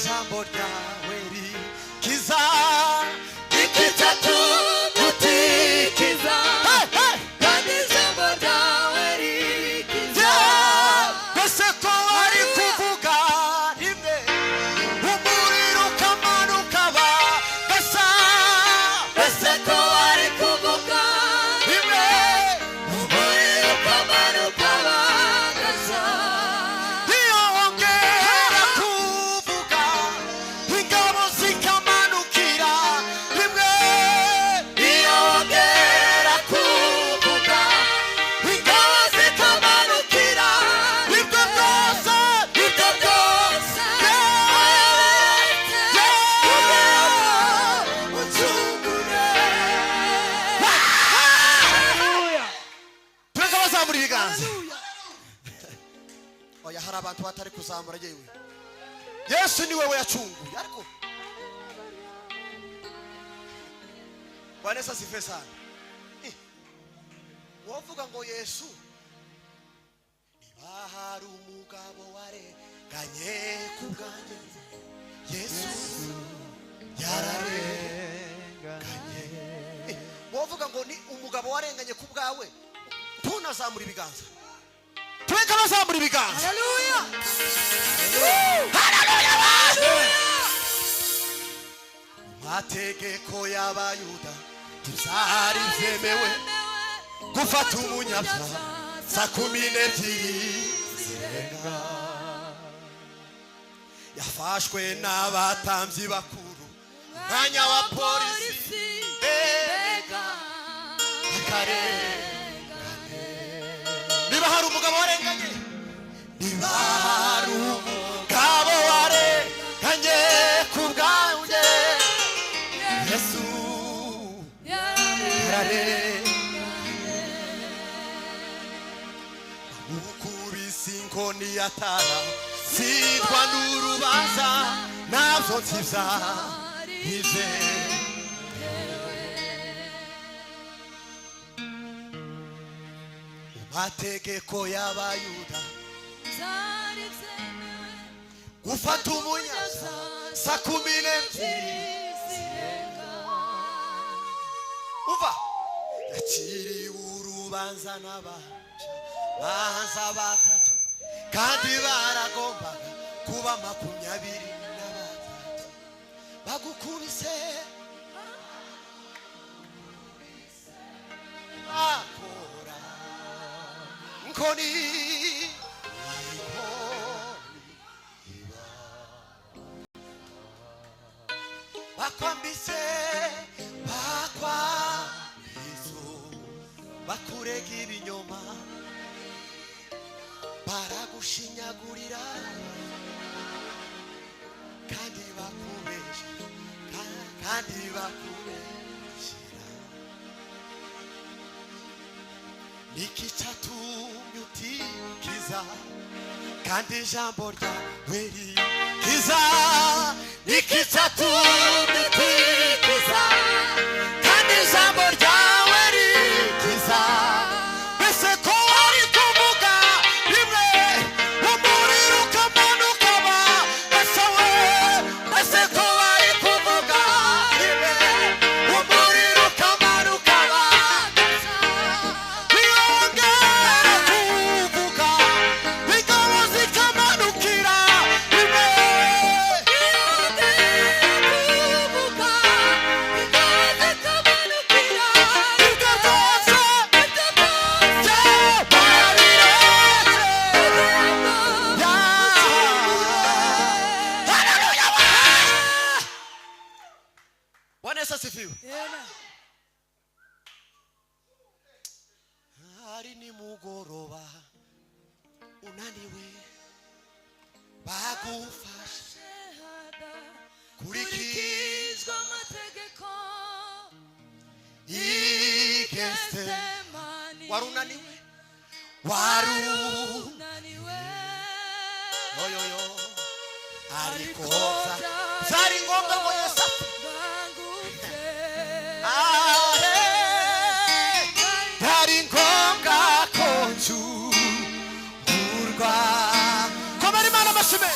ijambo ryawe rikiza ikitatugukiza kandi ijambo ryawe rikiza mbese ko wari kuvuga rimwe umuriro ukamanuka bagasa mbese ko wari kuvuga rimwe umuriro ukamanuka bagasa iyo wongera kuvuga ingabo zikamanukira rimwe iyo wongera kuvuga ingabo zikamanukira ibyo byose tureka bazamura ibiganza oya hari abantu batari kuzamura yewe Yesu ni wewe yacunguye ariko Vanessa sife sana wovuga ngo Yesu niba hari umugabo warenganye kubwanjye Yesu yararenganye wovuga ngo ni umugabo warenganye kubwawe tunazamura ibiganza tureka bazamura ibiganza haleluya mategeko y'abayuda tuzari vyemewe gufata umunyabyaha saa 12 zirenga yafashwe n'abatambyi bakuru mwanya wa polisi akarengane niba hari umugabo warenganye niba hari umugabo warenganye kubwanjye Yesu yararenganye ukubise inkoni yatara sitwa n'urubanza nabyo ntibyarize mategeko y'abayuda gufata umunyaza saa 12 umva yakiriye urubanza n'abacamanza batatu kandi baragombaga kuba 23 bagukubise akora nkoni bakwambise bakurega ibinyoma baragushinyagurira kandi bakubeshyira niki cyatumye utikiza kandi ijambo ryawe rikiza niki cyatumye utikiza kandi ijambo ryawe rikiza mbese ko wari kuvuga rimwe umuriro ukamanuka bagasa we mbese ko wari kuvuga rimwe umuriro ukamanuka bagasa wiyongera kuvuga ingabo zikamanukira rimwe hari nimugoroba unaniwe bagufashe kurikizwa amategeko Getsemani warunaniwe yoyoyo ariko zari ngombwa ngo Yesu hari ngombwa ko nzurwa komera Imana amashime